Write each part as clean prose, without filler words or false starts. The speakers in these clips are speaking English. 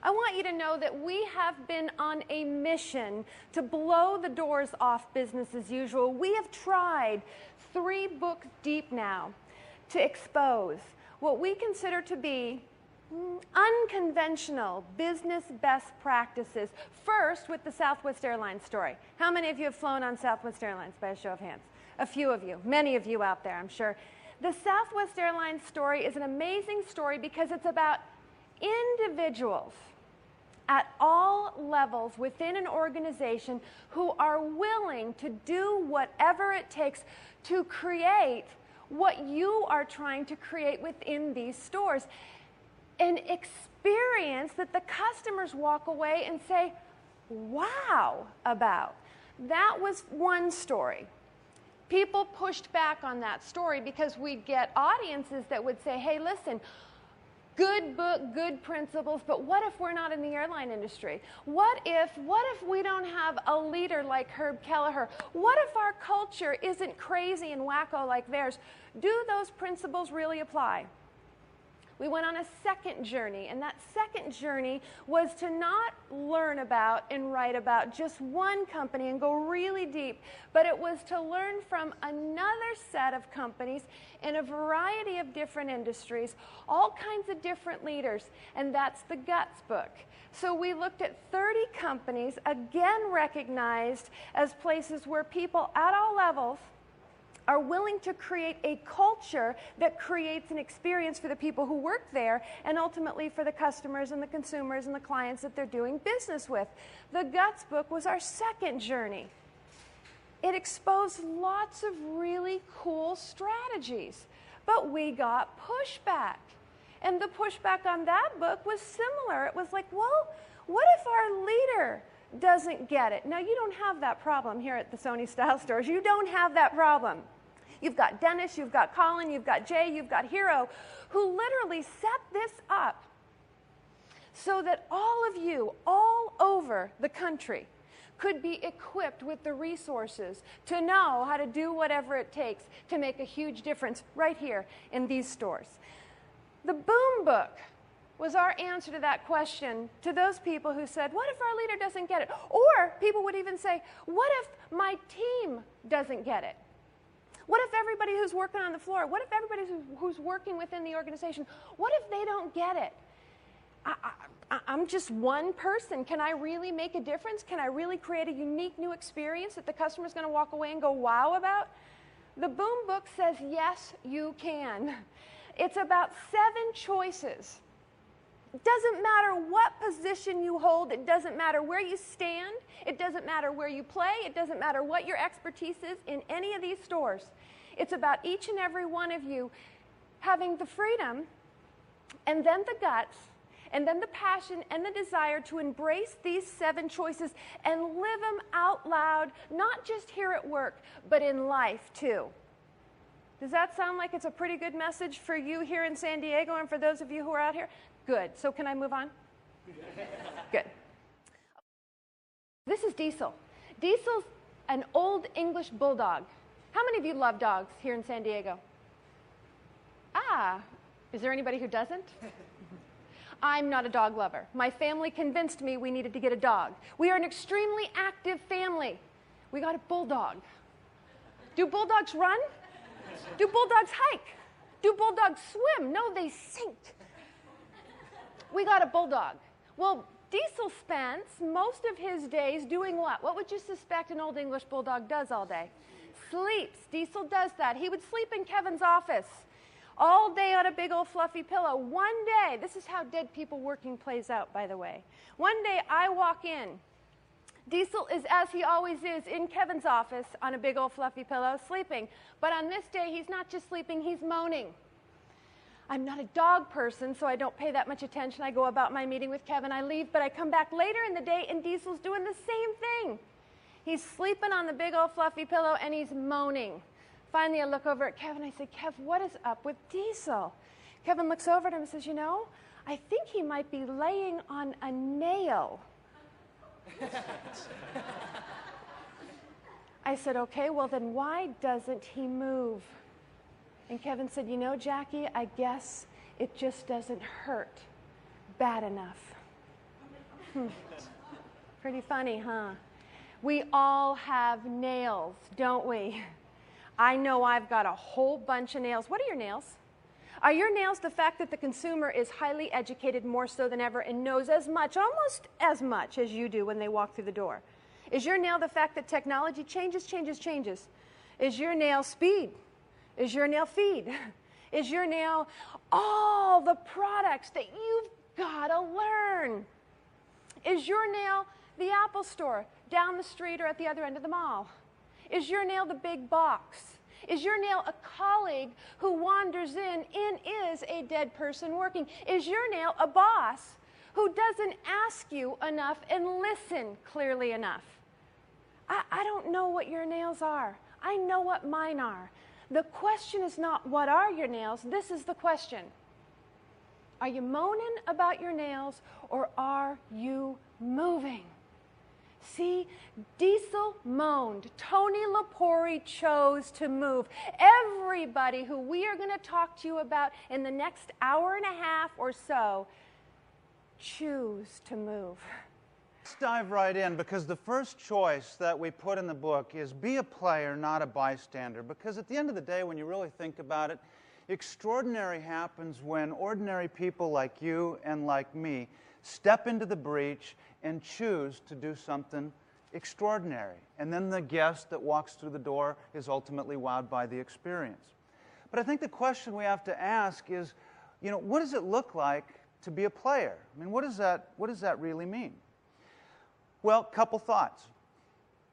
I want you to know that we have been on a mission to blow the doors off business as usual. We have tried 3 books deep now to expose what we consider to be unconventional business best practices. First, with the Southwest Airlines story. How many of you have flown on Southwest Airlines, by a show of hands? A few of you, many of you out there, I'm sure. The Southwest Airlines story is an amazing story because it's about individuals at all levels within an organization who are willing to do whatever it takes to create what you are trying to create within these stores. An experience that the customers walk away and say, wow, about. That was one story. People pushed back on that story because we'd get audiences that would say, hey, listen, good book, good principles, but what if we're not in the airline industry? What if we don't have a leader like Herb Kelleher? What if our culture isn't crazy and wacko like theirs? Do those principles really apply? We went on a second journey, and that second journey was to not learn about and write about just one company and go really deep, but it was to learn from another set of companies in a variety of different industries, all kinds of different leaders, and that's the Guts book. So we looked at 30 companies, again recognized as places where people at all levels are willing to create a culture that creates an experience for the people who work there and ultimately for the customers and the consumers and the clients that they're doing business with. The Guts book was our second journey. It exposed lots of really cool strategies, but we got pushback. And the pushback on that book was similar. It was like, well, what if our leader doesn't get it? Now, you don't have that problem here at the Sony Style Stores. You don't have that problem. You've got Dennis, you've got Colin, you've got Jay, you've got Hero, who literally set this up so that all of you, all over the country, could be equipped with the resources to know how to do whatever it takes to make a huge difference right here in these stores. The Boom Book was our answer to that question to those people who said, what if our leader doesn't get it? Or people would even say, what if my team doesn't get it? What if everybody who's working on the floor, what if everybody who's working within the organization, what if they don't get it? I'm just one person. Can I really make a difference? Can I really create a unique new experience that the customer's going to walk away and go wow about? The Boom Book says, yes, you can. It's about 7 choices. It doesn't matter what position you hold. It doesn't matter where you stand. It doesn't matter where you play. It doesn't matter what your expertise is in any of these stores. It's about each and every one of you having the freedom and then the guts and then the passion and the desire to embrace these 7 choices and live them out loud, not just here at work, but in life too. Does that sound like it's a pretty good message for you here in San Diego and for those of you who are out here? Good. So can I move on? Good. This is Diesel. Diesel's an old English bulldog. How many of you love dogs here in San Diego? Ah, is there anybody who doesn't? I'm not a dog lover. My family convinced me we needed to get a dog. We are an extremely active family. We got a bulldog. Do bulldogs run? Do bulldogs hike? Do bulldogs swim? No, they sink. We got a bulldog. Well, Diesel spends most of his days doing what? What would you suspect an old English bulldog does all day? Sleeps. Diesel does that. He would sleep in Kevin's office all day on a big old fluffy pillow. One day, this is how dead people working plays out, by the way. One day, I walk in. Diesel is, as he always is, in Kevin's office on a big old fluffy pillow, sleeping. But on this day, he's not just sleeping, he's moaning. I'm not a dog person, so I don't pay that much attention. I go about my meeting with Kevin, I leave, but I come back later in the day, and Diesel's doing the same thing. He's sleeping on the big old fluffy pillow, and he's moaning. Finally, I look over at Kevin, I say, Kev, what is up with Diesel? Kevin looks over at him and says, you know, I think he might be laying on a nail. I said, okay, well then why doesn't he move? And Kevin said, you know, Jackie, I guess it just doesn't hurt bad enough. Pretty funny, huh? We all have nails, don't we? I know I've got a whole bunch of nails. What are your nails? Are your nails the fact that the consumer is highly educated more so than ever and knows as much, almost as much as you do when they walk through the door? Is your nail the fact that technology changes? Is your nail speed? Is your nail feed? Is your nail all the products that you've got to learn? Is your nail the Apple store down the street or at the other end of the mall? Is your nail the big box? Is your nail a colleague who wanders in and is a dead person working? Is your nail a boss who doesn't ask you enough and listen clearly enough? I don't know what your nails are. I know what mine are. The question is not what are your nails. This is the question. Are you moaning about your nails or are you moving? See, Diesel moaned. Tony Lapori chose to move. Everybody who we are going to talk to you about in the next hour and a half or so choose to move. Let's dive right in, because the first choice that we put in the book is be a player, not a bystander. Because at the end of the day, when you really think about it, extraordinary happens when ordinary people like you and like me step into the breach and choose to do something extraordinary. And then the guest that walks through the door is ultimately wowed by the experience. But I think the question we have to ask is, what does it look like to be a player? I mean, what does that really mean? Well, a couple thoughts.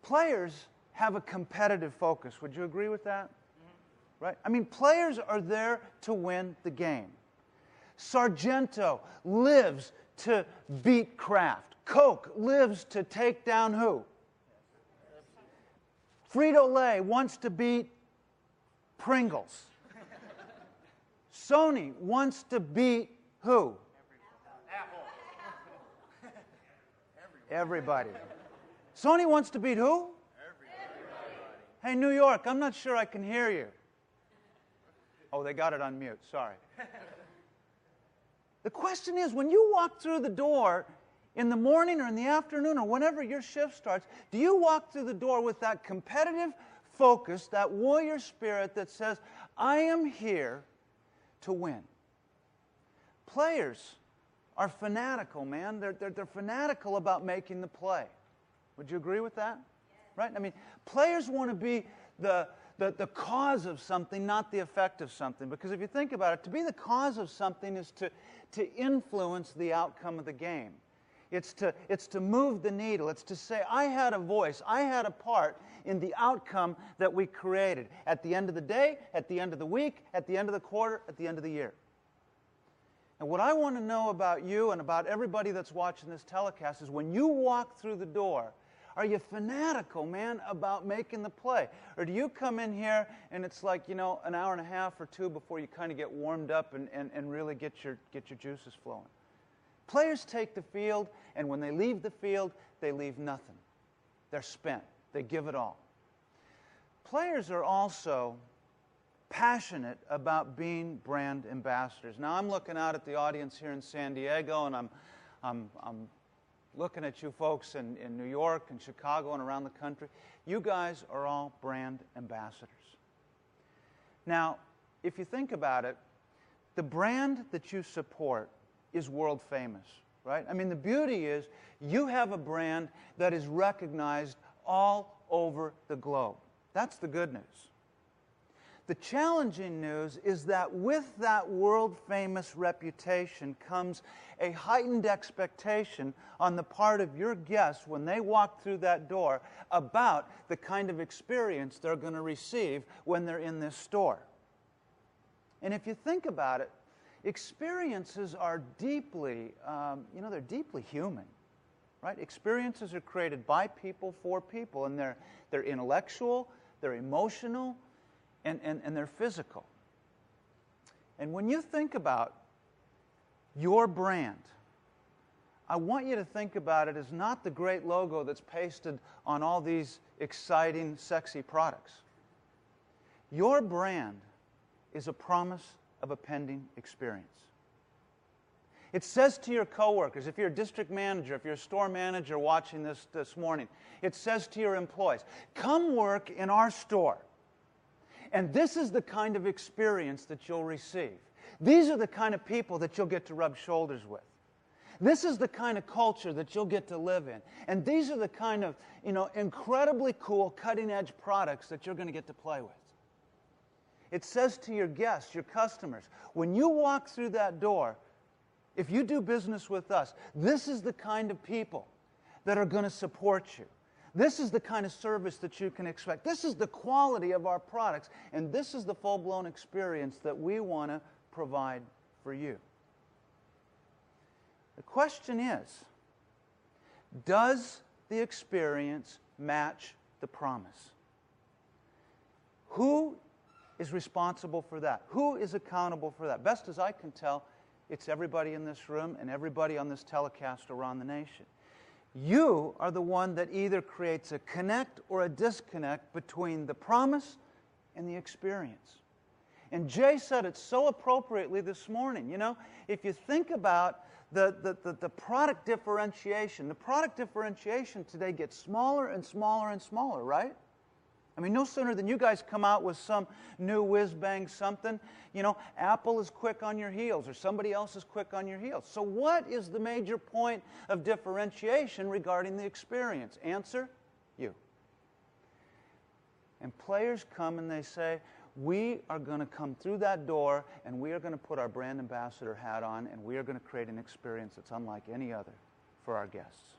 Players have a competitive focus. Would you agree with that? Mm-hmm. Right? I mean, players are there to win the game. Sargento lives to beat Kraft. Coke lives to take down who? Frito-Lay wants to beat Pringles. Sony wants to beat who? Everybody. Sony wants to beat who? Everybody. Hey, New York, I'm not sure I can hear you. Oh, they got it on mute. Sorry. The question is, when you walk through the door in the morning or in the afternoon or whenever your shift starts, do you walk through the door with that competitive focus, that warrior spirit that says, I am here to win? Players are fanatical, man. They're fanatical about making the play. Would you agree with that? Yes. Right? I mean, players want to be the cause of something, not the effect of something. Because if you think about it, to be the cause of something is to influence the outcome of the game. It's to move the needle. It's to say, I had a voice, I had a part in the outcome that we created. At the end of the day, at the end of the week, at the end of the quarter, at the end of the year. And what I want to know about you and about everybody that's watching this telecast is when you walk through the door, are you fanatical, man, about making the play? Or do you come in here and it's like, an hour and a half or two before you kind of get warmed up and really get your juices flowing? Players take the field, and when they leave the field, they leave nothing. They're spent. They give it all. Players are also passionate about being brand ambassadors. Now, I'm looking out at the audience here in San Diego, and I'm looking at you folks in New York and Chicago and around the country. You guys are all brand ambassadors. Now, if you think about it, the brand that you support is world famous, right? I mean, the beauty is you have a brand that is recognized all over the globe. That's the good news. The challenging news is that with that world-famous reputation comes a heightened expectation on the part of your guests when they walk through that door about the kind of experience they're going to receive when they're in this store. And if you think about it, experiences are deeply, they're deeply human, right? Experiences are created by people for people, and they're intellectual, they're emotional, and they're physical. And when you think about your brand, I want you to think about it as not the great logo that's pasted on all these exciting, sexy products. Your brand is a promise of a pending experience. It says to your coworkers, if you're a district manager, if you're a store manager watching this morning, it says to your employees, come work in our store. And this is the kind of experience that you'll receive. These are the kind of people that you'll get to rub shoulders with. This is the kind of culture that you'll get to live in. And these are the kind of, incredibly cool, cutting-edge products that you're going to get to play with. It says to your guests, your customers, when you walk through that door, if you do business with us, this is the kind of people that are going to support you. This is the kind of service that you can expect. This is the quality of our products, and this is the full-blown experience that we want to provide for you. The question is, does the experience match the promise? Who is responsible for that? Who is accountable for that? Best as I can tell, it's everybody in this room and everybody on this telecast around the nation. You are the one that either creates a connect or a disconnect between the promise and the experience. And Jay said it so appropriately this morning. If you think about the product differentiation, the product differentiation today gets smaller and smaller and smaller, right? I mean, no sooner than you guys come out with some new whiz-bang something, Apple is quick on your heels or somebody else is quick on your heels. So what is the major point of differentiation regarding the experience? Answer, you. And players come and they say, we are going to come through that door and we are going to put our brand ambassador hat on and we are going to create an experience that's unlike any other for our guests.